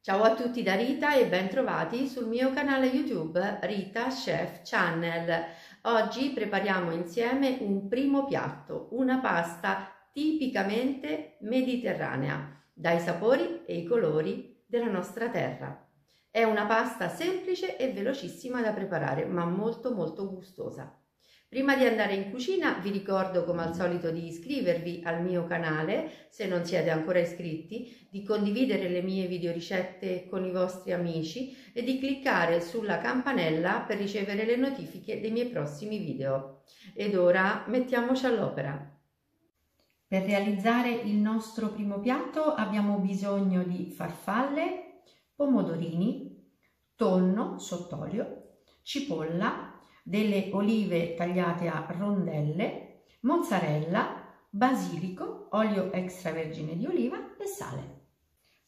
Ciao a tutti da Rita e ben trovati sul mio canale YouTube Rita Chef Channel. Oggi prepariamo insieme un primo piatto, una pasta tipicamente mediterranea, dai sapori e i colori della nostra terra. È una pasta semplice e velocissima da preparare, ma molto gustosa. Prima di andare in cucina vi ricordo come al solito di iscrivervi al mio canale se non siete ancora iscritti, di condividere le mie videoricette con i vostri amici e di cliccare sulla campanella per ricevere le notifiche dei miei prossimi video. Ed ora mettiamoci all'opera. Per realizzare il nostro primo piatto abbiamo bisogno di farfalle, pomodorini, tonno sott'olio, cipolla, delle olive tagliate a rondelle, mozzarella, basilico, olio extravergine di oliva e sale.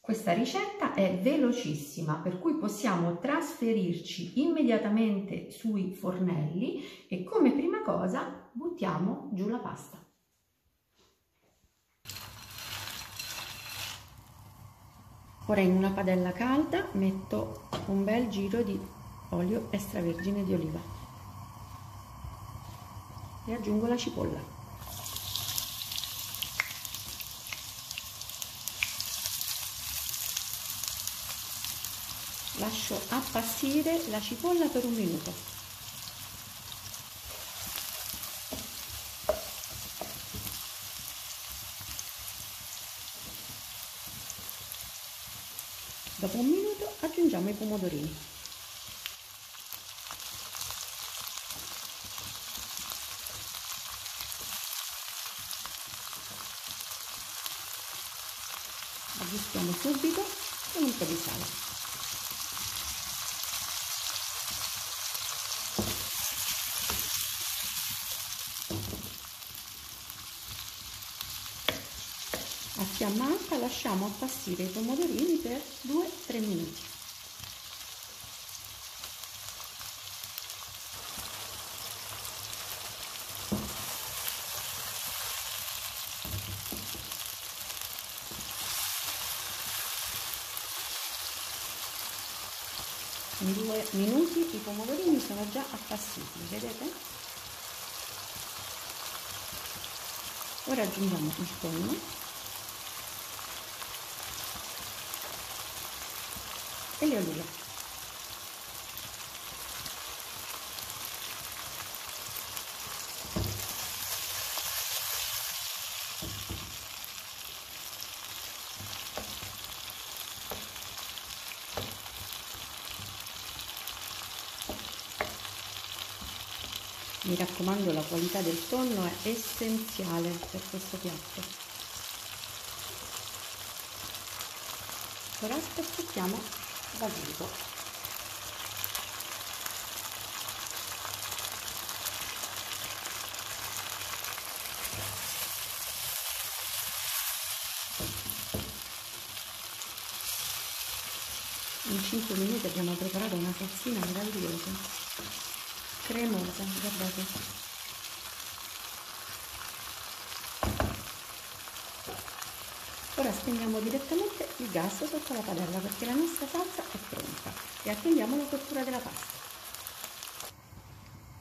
Questa ricetta è velocissima, per cui possiamo trasferirci immediatamente sui fornelli e come prima cosa buttiamo giù la pasta. Ora in una padella calda metto un bel giro di olio extravergine di oliva e aggiungo la cipolla. Lascio appassire la cipolla per un minuto. Dopo un minuto aggiungiamo i pomodorini. Aggiustiamo subito con un po' di sale. A fiamma alta lasciamo appassire i pomodorini per 2-3 minuti. In 2 minuti i pomodorini sono già appassiti, vedete? Ora aggiungiamo il tonno e le olive. Mi raccomando, la qualità del tonno è essenziale per questo piatto. Ora spezzettiamo il basilico. In 5 minuti abbiamo preparato una salsina meravigliosa, cremosa, guardate. Ora spegniamo direttamente il gas sotto la padella perché la nostra salsa è pronta e attendiamo la cottura della pasta.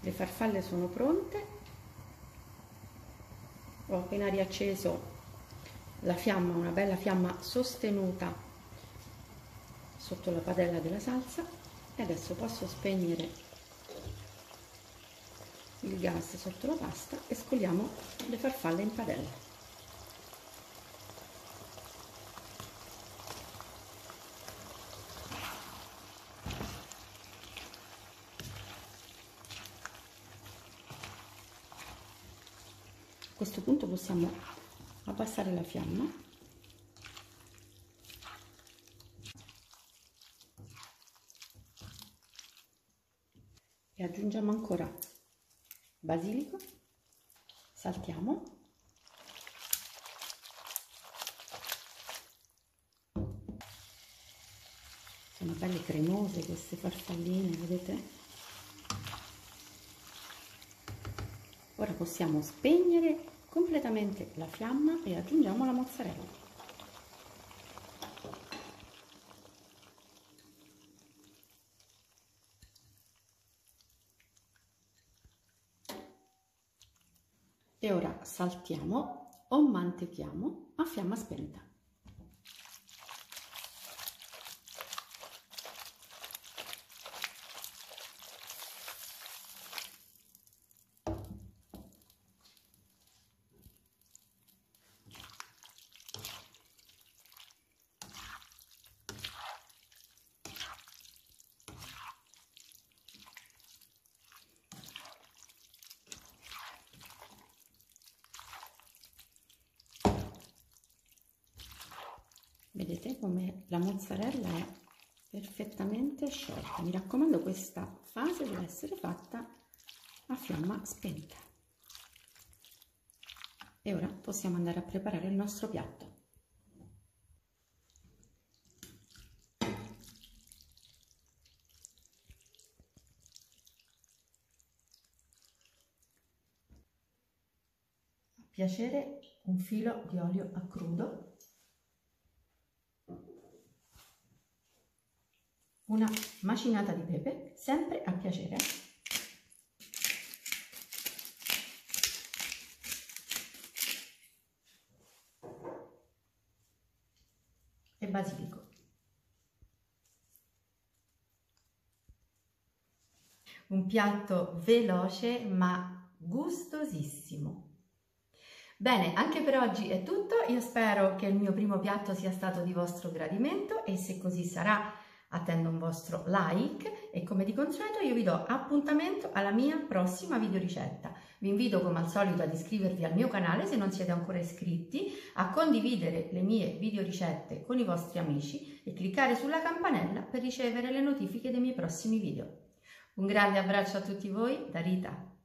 Le farfalle sono pronte, ho appena riacceso la fiamma, una bella fiamma sostenuta sotto la padella della salsa e adesso posso spegnere il gas sotto la pasta e scoliamo le farfalle in padella. A questo punto possiamo abbassare la fiamma e aggiungiamo ancora basilico, saltiamo sono belle cremose queste farfalline, vedete? Ora possiamo spegnere completamente la fiamma e aggiungiamo la mozzarella. E ora saltiamo o mantechiamo a fiamma spenta. Vedete come la mozzarella è perfettamente sciolta. Mi raccomando, questa fase deve essere fatta a fiamma spenta. E ora possiamo andare a preparare il nostro piatto. A piacere un filo di olio a crudo, una macinata di pepe, sempre a piacere, e basilico. Un piatto veloce ma gustosissimo. Bene, anche per oggi è tutto. Io spero che il mio primo piatto sia stato di vostro gradimento e se così sarà attendo un vostro like e come di consueto io vi do appuntamento alla mia prossima videoricetta. Vi invito come al solito ad iscrivervi al mio canale se non siete ancora iscritti, a condividere le mie videoricette con i vostri amici e cliccare sulla campanella per ricevere le notifiche dei miei prossimi video. Un grande abbraccio a tutti voi da Rita.